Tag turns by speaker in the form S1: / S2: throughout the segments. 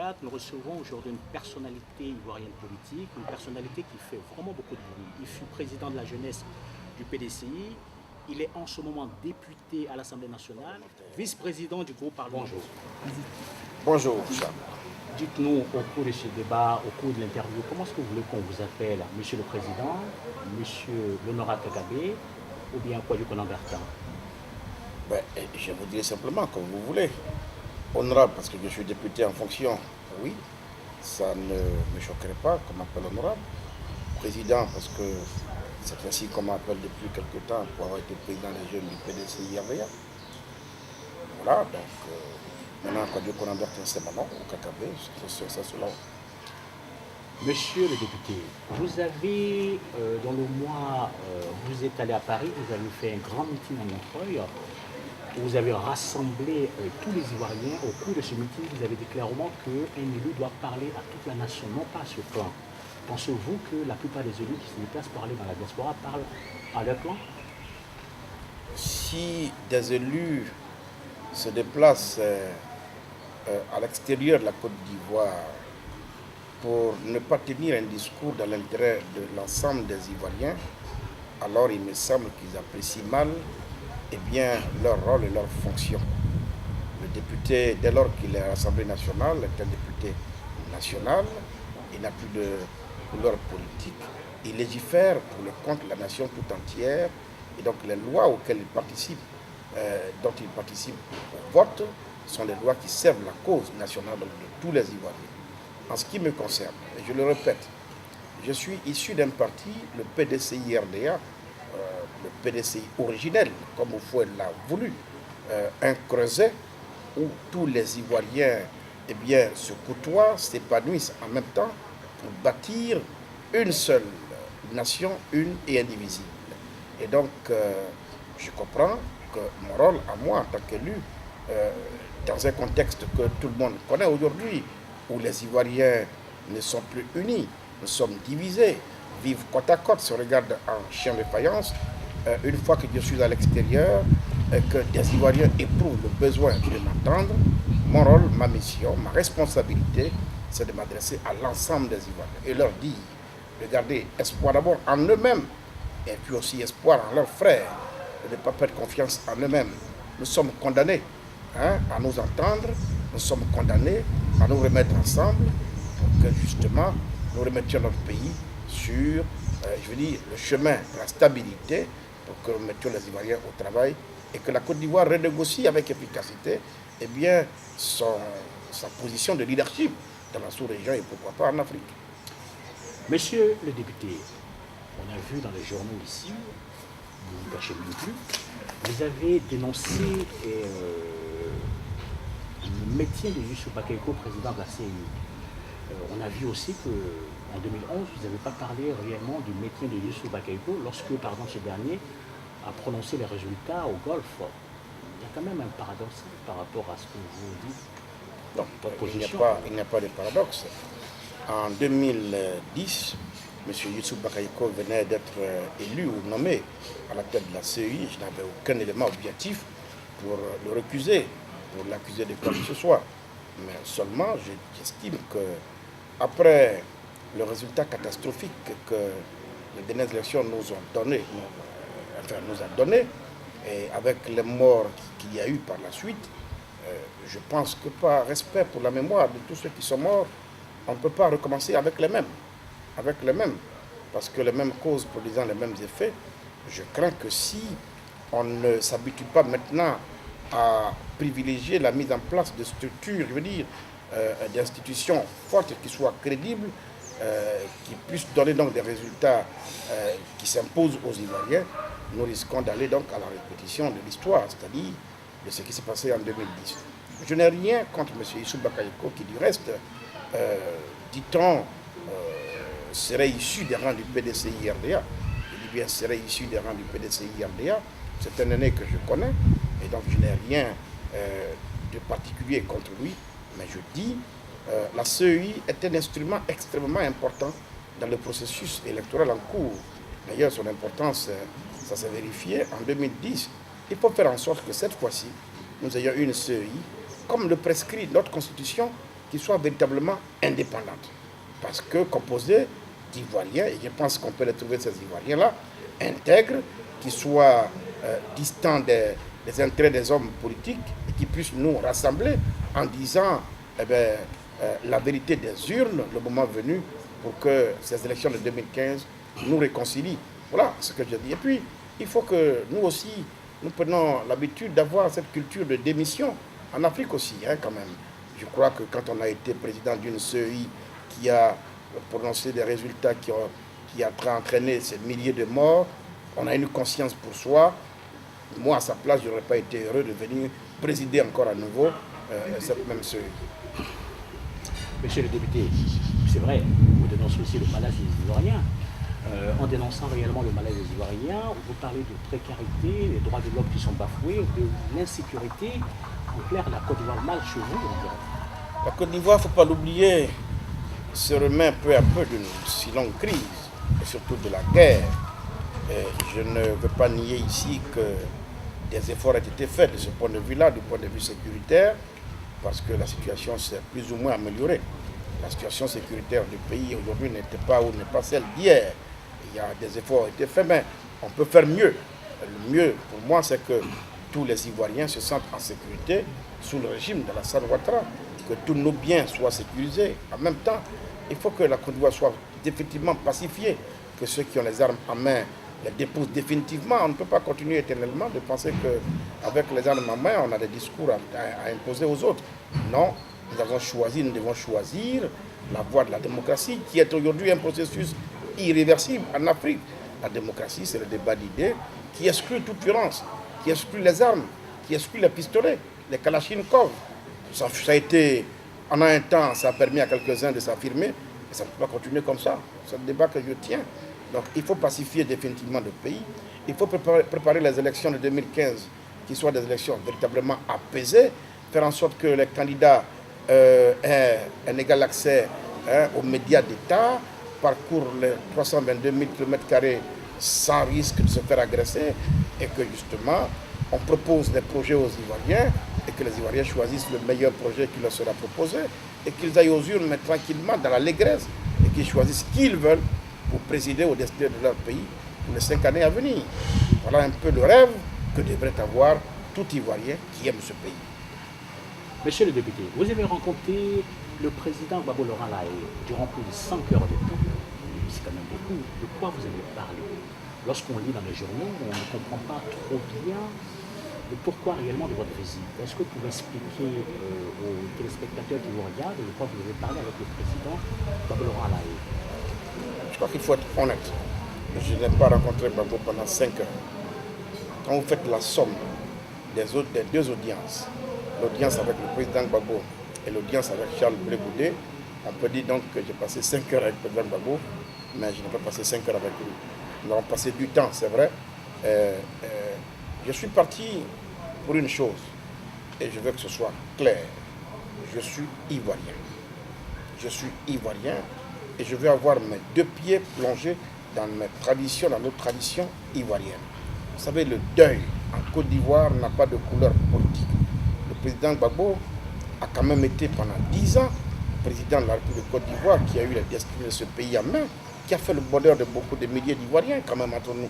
S1: Théâtre, nous recevons aujourd'hui une personnalité ivoirienne politique, une personnalité qui fait vraiment beaucoup de bruit. Il fut président de la jeunesse du PDCI. Il est en ce moment député à l'Assemblée nationale, vice-président du groupe parlementaire.
S2: Bonjour, Charles.
S1: Dites-nous au cours de ce débat, au cours de l'interview, comment est-ce que vous voulez qu'on vous appelle, Monsieur le Président, Monsieur l'honorable Kagame, ou bien Kwadjou Bertin?
S2: Ben, je vous dirai simplement comme vous voulez. Honorable parce que je suis député en fonction, oui, ça ne me choquerait pas qu'on m'appelle honorable. Président parce que c'est ainsi qu'on m'appelle depuis quelque temps pour avoir été président des jeunes du PDCI RDA. Voilà, donc maintenant Kwadjou Bertin c'est mon nom, au Kakabe, c'est cela.
S1: Monsieur le député, vous avez, dans le mois, vous êtes allé à Paris, vous avez fait un grand meeting à Montreuil, où vous avez rassemblé tous les Ivoiriens. Au cours de ce meeting, vous avez dit clairement qu'un élu doit parler à toute la nation, non pas à ce clan. Pensez-vous que la plupart des élus qui se déplacent pour aller dans la diaspora parlent à leur clan?
S2: Si des élus se déplacent à l'extérieur de la Côte d'Ivoire pour ne pas tenir un discours dans l'intérêt de l'ensemble des Ivoiriens, alors il me semble qu'ils apprécient mal leur rôle et leur fonction. Le député, dès lors qu'il est à l'Assemblée nationale, est un député national, il n'a plus de couleur politique, il légifère pour le compte de la nation tout entière, et donc les lois auxquelles il participe, dont il participe au vote, sont les lois qui servent la cause nationale de tous les Ivoiriens. En ce qui me concerne, et je le répète, je suis issu d'un parti, le PDCI RDA, le PDCI originel, comme Oufoué l'a voulu, un creuset où tous les Ivoiriens se côtoient, s'épanouissent en même temps pour bâtir une seule nation, une et indivisible. Et donc, je comprends que mon rôle à moi en tant qu'élu, dans un contexte que tout le monde connaît aujourd'hui, où les Ivoiriens ne sont plus unis, nous sommes divisés, vivent côte à côte, se regardent en chien de faïence. Une fois que je suis à l'extérieur, que des Ivoiriens éprouvent le besoin de m'entendre, mon rôle, ma mission, ma responsabilité, c'est de m'adresser à l'ensemble des Ivoiriens et leur dire, regardez, espoir d'abord en eux-mêmes, et puis aussi espoir en leurs frères, de ne pas perdre confiance en eux-mêmes. Nous sommes condamnés à nous entendre, nous sommes condamnés à nous remettre ensemble pour que justement nous remettions notre pays sur le chemin de la stabilité, pour que nous mettions les Ivoiriens au travail et que la Côte d'Ivoire renégocie avec efficacité sa position de leadership dans la sous-région et pourquoi pas en Afrique.
S1: Monsieur le député, on a vu dans les journaux ici, vous ne vous cachez même plus, vous avez dénoncé le métier de Youssou Bakayoko, président de la CNI. On a vu aussi qu'en 2011, vous n'avez pas parlé réellement du métier de Youssou Bakayoko lorsque, par exemple, ce dernier a prononcé les résultats au Golfe. Il y a quand même un paradoxe par rapport à ce que vous dites.
S2: Non, il n'y a pas de paradoxe. En 2010, M. Youssou Bakayoko venait d'être élu ou nommé à la tête de la CEI. Je n'avais aucun élément objectif pour le recuser, pour l'accuser de quoi que ce soit. Mais seulement, j'estime que après le résultat catastrophique que les dernières élections nous a donné, et avec les morts qu'il y a eu par la suite, je pense que par respect pour la mémoire de tous ceux qui sont morts, on ne peut pas recommencer avec les mêmes. Parce que les mêmes causes produisant les mêmes effets, je crains que si on ne s'habitue pas maintenant à privilégier la mise en place de structures, d'institutions fortes qui soient crédibles, qui puissent donner donc des résultats qui s'imposent aux Ivoiriens, nous risquons d'aller donc à la répétition de l'histoire, c'est-à-dire de ce qui s'est passé en 2010. Je n'ai rien contre M. Youssou Bakayoko qui du reste, dit-on, serait issu des rangs du PDCI RDA. Je dis bien serait issu des rangs du PDCI RDA. C'est un aîné que je connais et donc je n'ai rien de particulier contre lui. Mais je dis, la CEI est un instrument extrêmement important dans le processus électoral en cours. D'ailleurs, son importance, ça s'est vérifié en 2010. Il faut faire en sorte que cette fois-ci, nous ayons une CEI, comme le prescrit notre Constitution, qui soit véritablement indépendante. Parce que composée d'Ivoiriens, et je pense qu'on peut les trouver, ces Ivoiriens-là, intègres, qui soient distants des intérêts des hommes politiques et qui puissent nous rassembler en disant la vérité des urnes, le moment venu, pour que ces élections de 2015 nous réconcilient. Voilà ce que je dis. Et puis, il faut que nous aussi, nous prenons l'habitude d'avoir cette culture de démission, en Afrique aussi, hein, quand même. Je crois que quand on a été président d'une CEI qui a prononcé des résultats qui a entraîné ces milliers de morts, on a une conscience pour soi. Moi, à sa place, je n'aurais pas été heureux de venir présider encore à nouveau cette même CEI.
S1: Monsieur le député, c'est vrai, vous dénoncez aussi le malaise des Ivoiriens. En dénonçant réellement le malaise des Ivoiriens, vous parlez de précarité, des droits de l'homme qui sont bafoués, de l'insécurité. En clair, la Côte d'Ivoire mal chez vous, on dirait.
S2: La Côte d'Ivoire, il ne faut pas l'oublier, se remet peu à peu d'une si longue crise, et surtout de la guerre. Et je ne veux pas nier ici que des efforts aient été faits de ce point de vue-là, du point de vue sécuritaire, parce que la situation s'est plus ou moins améliorée. La situation sécuritaire du pays aujourd'hui n'était pas ou n'est pas celle d'hier. Il y a des efforts qui ont été faits, mais on peut faire mieux. Le mieux, pour moi, c'est que tous les Ivoiriens se sentent en sécurité sous le régime de Alassane Ouattara, que tous nos biens soient sécurisés. En même temps, il faut que la Côte d'Ivoire soit définitivement pacifiée, que ceux qui ont les armes en main les déposent définitivement. On ne peut pas continuer éternellement de penser qu'avec les armes en main, on a des discours à imposer aux autres. Non, nous avons choisi, nous devons choisir la voie de la démocratie, qui est aujourd'hui un processus irréversible en Afrique. La démocratie, c'est le débat d'idées qui exclut toute violence, qui exclut les armes, qui exclut les pistolets, les kalachnikovs. Ça a été, en un temps, ça a permis à quelques-uns de s'affirmer, et ça ne peut pas continuer comme ça. C'est le débat que je tiens. Donc il faut pacifier définitivement le pays. Il faut préparer les élections de 2015 qui soient des élections véritablement apaisées, faire en sorte que les candidats aient un égal accès aux médias d'État, parcourent les 322 000 km² sans risque de se faire agresser, et que justement on propose des projets aux Ivoiriens et que les Ivoiriens choisissent le meilleur projet qui leur sera proposé et qu'ils aillent aux urnes, mais tranquillement, dans l'allégresse, et qu'ils choisissent qui ils veulent pour présider au destin de leur pays pour les 5 années à venir. Voilà un peu le rêve que devrait avoir tout Ivoirien qui aime ce pays.
S1: Monsieur le député, vous avez rencontré le président Gbagbo Laurent Laye durant plus de 100 heures de temps. C'est quand même beaucoup. De quoi vous avez parlé? Lorsqu'on lit dans les journaux, on ne comprend pas trop bien le pourquoi réellement de votre visite. Est-ce que vous pouvez expliquer aux téléspectateurs qui vous regardent de quoi vous avez parlé avec le président Gbagbo Laurent Laye?
S2: Je crois qu'il faut être honnête. Je n'ai pas rencontré Gbagbo pendant 5 heures. Quand vous faites la somme des deux audiences, l'audience avec le président Gbagbo et l'audience avec Charles Blé Goudé, on peut dire donc que j'ai passé 5 heures avec le président Gbagbo, mais je n'ai pas passé 5 heures avec lui. Nous avons passé du temps, c'est vrai. Je suis parti pour une chose, et je veux que ce soit clair. Je suis Ivoirien. Je suis Ivoirien, et je veux avoir mes 2 pieds plongés dans mes traditions, dans notre tradition ivoirienne. Vous savez, le deuil en Côte d'Ivoire n'a pas de couleur politique. Le président Gbagbo a quand même été pendant 10 ans président de la République de Côte d'Ivoire, qui a eu la destinée de ce pays en main, qui a fait le bonheur de beaucoup de milliers d'Ivoiriens quand même entre nous,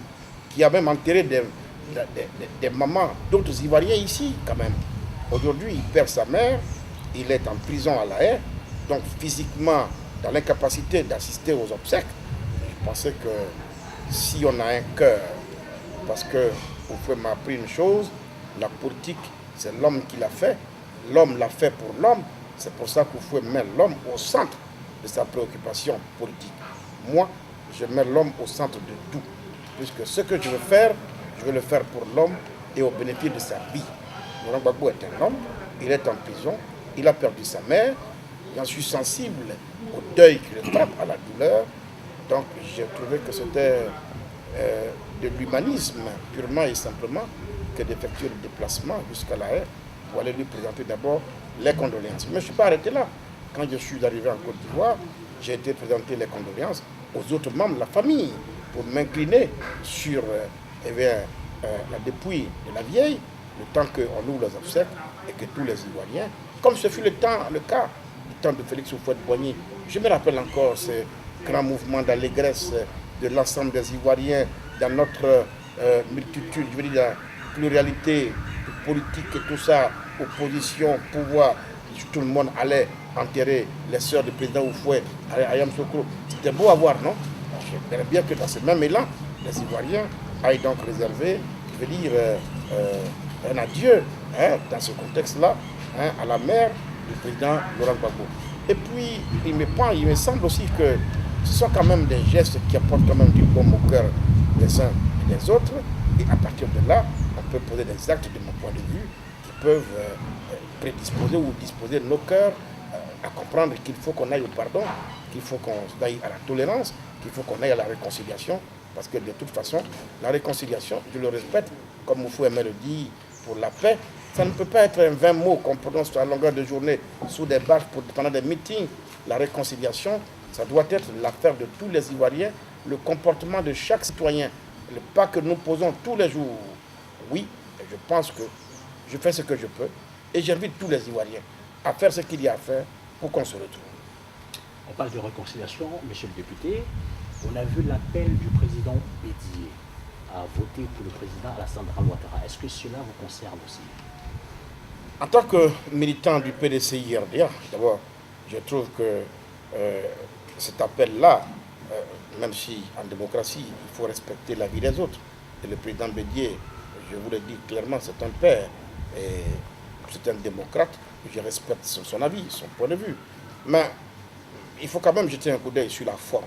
S2: qui a même enterré des mamans d'autres Ivoiriens ici quand même. Aujourd'hui, il perd sa mère, il est en prison à La Haye, donc physiquement dans l'incapacité d'assister aux obsèques. Je pensais que si on a un cœur, parce que vous pouvez m'apprendre une chose, la politique, c'est l'homme qui l'a fait, l'homme l'a fait pour l'homme, c'est pour ça que vous pouvez mettre l'homme au centre de sa préoccupation politique. Moi, je mets l'homme au centre de tout, puisque ce que je veux faire, je veux le faire pour l'homme et au bénéfice de sa vie. Laurent Gbagbo est un homme, il est en prison, il a perdu sa mère, j'en suis sensible au deuil qui le frappe, à la douleur, donc j'ai trouvé que c'était de l'humanisme purement et simplement que d'effectuer le déplacement jusqu'à La Haye pour aller lui présenter d'abord les condoléances. Mais je ne suis pas arrêté là. Quand je suis arrivé en Côte d'Ivoire, j'ai été présenter les condoléances aux autres membres de la famille pour m'incliner sur la dépouille de la vieille, le temps qu'on ouvre les obsèques et que tous les Ivoiriens, comme ce fut le cas du temps de Félix Houphouët-Boigny. Je me rappelle encore ce grand mouvement d'allégresse de l'ensemble des Ivoiriens dans notre multitude, je veux dire, la pluralité politique et tout ça, opposition, pouvoir, tout le monde allait enterrer les sœurs du président Houphouët à Yamoussoukro. C'était beau à voir, non? J'aimerais bien que dans ce même élan, les Ivoiriens aillent donc réserver, je veux dire, un adieu, hein, dans ce contexte-là, hein, à la mère du président Laurent Gbagbo. Et puis, il me semble aussi que ce sont quand même des gestes qui apportent quand même du baume au cœur des uns et des autres. Et à partir de là, on peut poser des actes, de mon point de vue, qui peuvent prédisposer ou disposer de nos cœurs à comprendre qu'il faut qu'on aille au pardon, qu'il faut qu'on aille à la tolérance, qu'il faut qu'on aille à la réconciliation. Parce que de toute façon, la réconciliation, je le répète, comme Moufou aimait le dire, pour la paix, ça ne peut pas être un vain mot qu'on prononce à longueur de journée sous des bâches pendant des meetings. La réconciliation, ça doit être l'affaire de tous les Ivoiriens, le comportement de chaque citoyen, le pas que nous posons tous les jours. Oui, je pense que je fais ce que je peux et j'invite tous les Ivoiriens à faire ce qu'il y a à faire pour qu'on se retrouve.
S1: On parle de réconciliation, monsieur le député. On a vu l'appel du président Bédié à voter pour le président Alassane Ouattara. Est-ce que cela vous concerne aussi?
S2: En tant que militant du PDCI-RDA, d'abord, je trouve que cet appel-là, même si en démocratie, il faut respecter la vie des autres. Et le président Bédié, je vous le dis clairement, c'est un père et c'est un démocrate. Je respecte son avis, son point de vue. Mais il faut quand même jeter un coup d'œil sur la forme.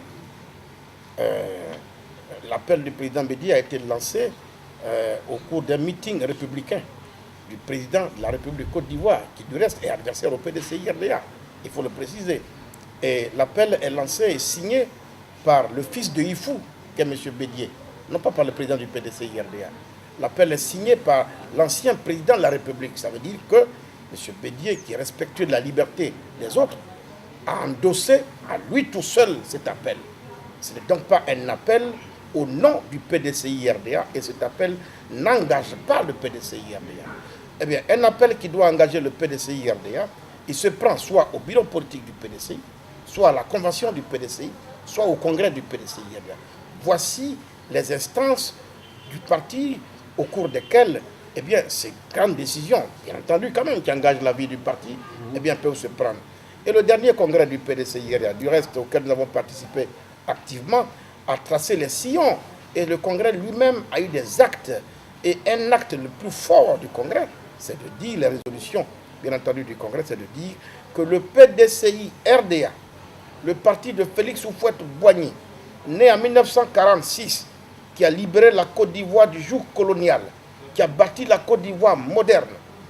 S2: L'appel du président Bédié a été lancé au cours d'un meeting républicain du président de la République de Côte d'Ivoire, qui du reste est adversaire au PDCI-RDA, il faut le préciser. Et l'appel est lancé et signé par le fils de Ifou, qui est M. Bédié, non pas par le président du PDCI-RDA. L'appel est signé par l'ancien président de la République. Ça veut dire que M. Bédié, qui est respectueux de la liberté des autres, a endossé à lui tout seul cet appel. Ce n'est donc pas un appel au nom du PDCI-RDA et cet appel n'engage pas le PDCI-RDA. Eh bien, un appel qui doit engager le PDCI-RDA, il se prend soit au bureau politique du PDCI, soit à la convention du PDCI, soit au congrès du PDCI-RDA. Voici les instances du parti au cours desquelles, eh bien, ces grandes décisions, bien entendu quand même, qui engagent la vie du parti, eh bien, peuvent se prendre. Et le dernier congrès du PDCI-RDA, du reste auquel nous avons participé activement, a tracé les sillons. Et le congrès lui-même a eu des actes. Et un acte le plus fort du congrès, c'est de dire, les résolutions, bien entendu, du congrès, c'est de dire que le PDCI-RDA, le parti de Félix Houphouët-Boigny, né en 1946, qui a libéré la Côte d'Ivoire du joug colonial, qui a bâti la Côte d'Ivoire moderne,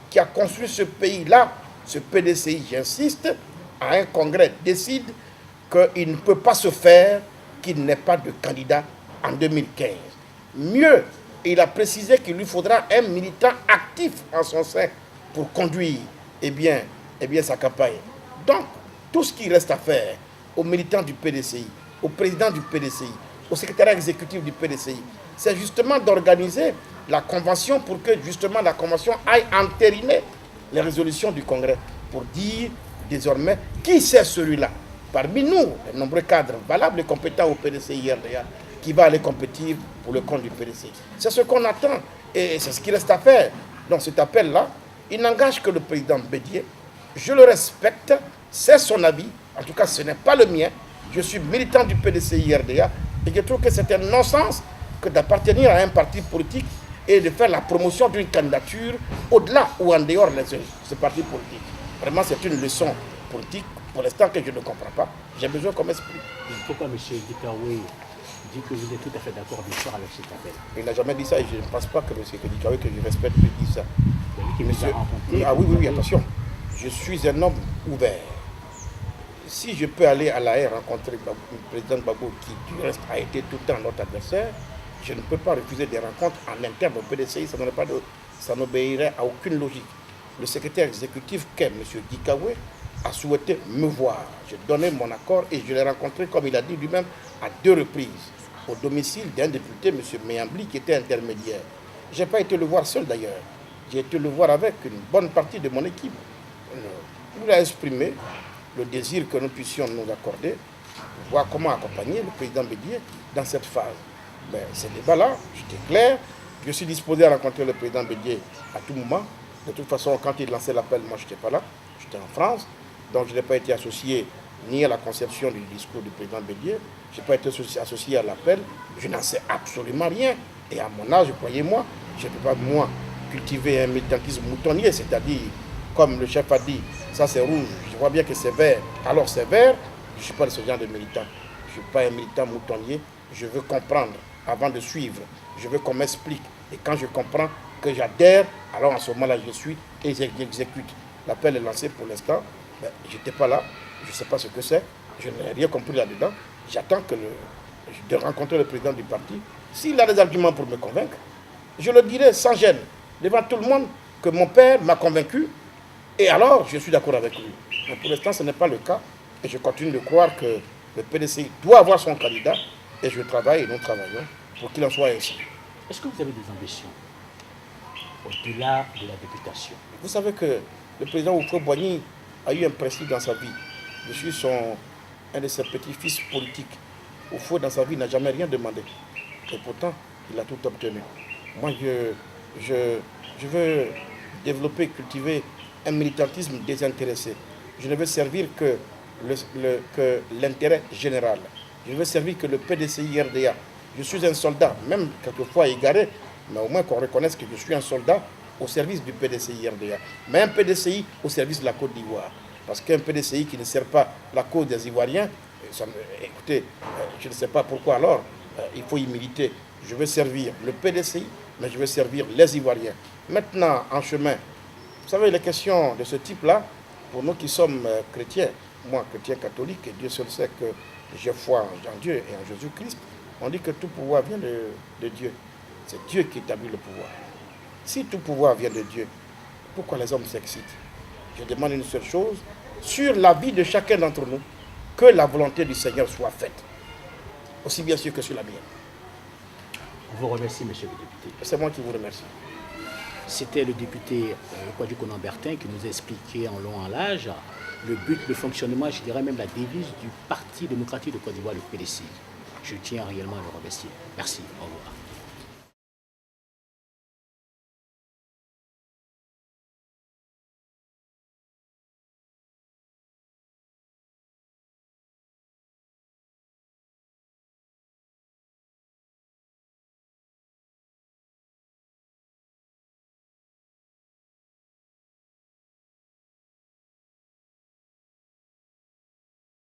S2: qui a construit ce pays-là, ce PDCI, j'insiste, à un congrès décide qu'il ne peut pas se faire qu'il n'ait pas de candidat en 2015. Mieux, il a précisé qu'il lui faudra un militant actif en son sein pour conduire sa campagne. Donc, tout ce qui reste à faire aux militants du PDCI, au président du PDCI, au secrétariat exécutif du PDCI, c'est justement d'organiser la convention pour que justement la convention aille entériner les résolutions du Congrès pour dire désormais qui c'est celui-là parmi nous, les nombreux cadres valables et compétents au PDCI-RDA, qui va aller compétir pour le compte du PDCI. C'est ce qu'on attend et c'est ce qui reste à faire. Donc cet appel-là, il n'engage que le président Bédié. Je le respecte, c'est son avis. En tout cas, ce n'est pas le mien. Je suis militant du PDCI-RDA et je trouve que c'est un non-sens que d'appartenir à un parti politique et de faire la promotion d'une candidature au-delà ou en dehors de ce parti politique. Vraiment, c'est une leçon politique pour l'instant que je ne comprends pas. J'ai besoin qu'on m'explique.
S1: Pourquoi M. Dikawe dit que vous êtes tout à fait d'accord bien sûr avec cet appel?
S2: Il n'a jamais dit ça et je ne pense pas que M. Dikawe, que je respecte, puisse dire ça.
S1: Monsieur...
S2: Ah oui, attention. Je suis un homme ouvert. Si je peux aller à la haie rencontrer le président Gbagbo, qui du reste a été tout le temps notre adversaire, je ne peux pas refuser des rencontres en interne au PDCI, ça n'obéirait à aucune logique. Le secrétaire exécutif qu'est M. Dikawe a souhaité me voir. J'ai donné mon accord et je l'ai rencontré, comme il a dit lui-même, à 2 reprises, au domicile d'un député, M. Meyambli, qui était intermédiaire. Je n'ai pas été le voir seul d'ailleurs. J'ai été le voir avec une bonne partie de mon équipe. Il a exprimé le désir que nous puissions nous accorder pour voir comment accompagner le président Bédié dans cette phase. Mais ces débats-là, j'étais clair, je suis disposé à rencontrer le président Bédié à tout moment. De toute façon, quand il lançait l'appel, moi je n'étais pas là, j'étais en France, donc je n'ai pas été associé ni à la conception du discours du président Bédié, je n'ai pas été associé à l'appel, je n'en sais absolument rien. Et à mon âge, croyez-moi, je ne peux pas, moi, cultiver un militantisme moutonnier, c'est-à-dire, comme le chef a dit, ça c'est rouge, je vois bien que c'est vert, alors c'est vert, je ne suis pas de ce genre de militant. Je ne suis pas un militant moutonnier, je veux comprendre avant de suivre, je veux qu'on m'explique. Et quand je comprends que j'adhère, alors en ce moment-là, je suis et j'exécute. L'appel est lancé pour l'instant, mais je n'étais pas là, je ne sais pas ce que c'est, je n'ai rien compris là-dedans. J'attends de rencontrer le président du parti. S'il a des arguments pour me convaincre, je le dirai sans gêne, devant tout le monde, que mon père m'a convaincu, et alors je suis d'accord avec lui. Mais pour l'instant, ce n'est pas le cas, et je continue de croire que le PDCI doit avoir son candidat, et je travaille et nous travaillons pour qu'il en soit ainsi.
S1: Est-ce que vous avez des ambitions au-delà de la députation?
S2: Vous savez que le président Houphouët-Boigny a eu un principe dans sa vie. Je suis un de ses petits-fils politiques. Houphouët, dans sa vie, n'a jamais rien demandé. Et pourtant, il a tout obtenu. Moi, je veux développer, cultiver un militantisme désintéressé. Je ne veux servir que l'intérêt général. Je veux servir que le PDCI RDA. Je suis un soldat, même quelquefois égaré, mais au moins qu'on reconnaisse que je suis un soldat au service du PDCI RDA. Mais un PDCI au service de la Côte d'Ivoire. Parce qu'un PDCI qui ne sert pas la cause des Ivoiriens, écoutez, je ne sais pas pourquoi alors, il faut y militer. Je veux servir le PDCI, mais je veux servir les Ivoiriens. Maintenant, en chemin, vous savez, les questions de ce type-là, pour nous qui sommes chrétiens, moi chrétien catholique, et Dieu seul sait que j'ai foi en Dieu et en Jésus-Christ, on dit que tout pouvoir vient de Dieu. C'est Dieu qui établit le pouvoir. Si tout pouvoir vient de Dieu, pourquoi les hommes s'excitent? Je demande une seule chose, sur la vie de chacun d'entre nous, que la volonté du Seigneur soit faite, aussi bien sûr que sur la mienne.
S1: Je vous remercie, monsieur le député.
S2: C'est moi qui vous remercie.
S1: C'était le député Kwadju Konan-Bertin qui nous a expliqué en long et en large le but, le fonctionnement, je dirais même la devise du Parti démocratique de Côte d'Ivoire, le PDCI. Je tiens réellement à le remercier. Merci. Au revoir.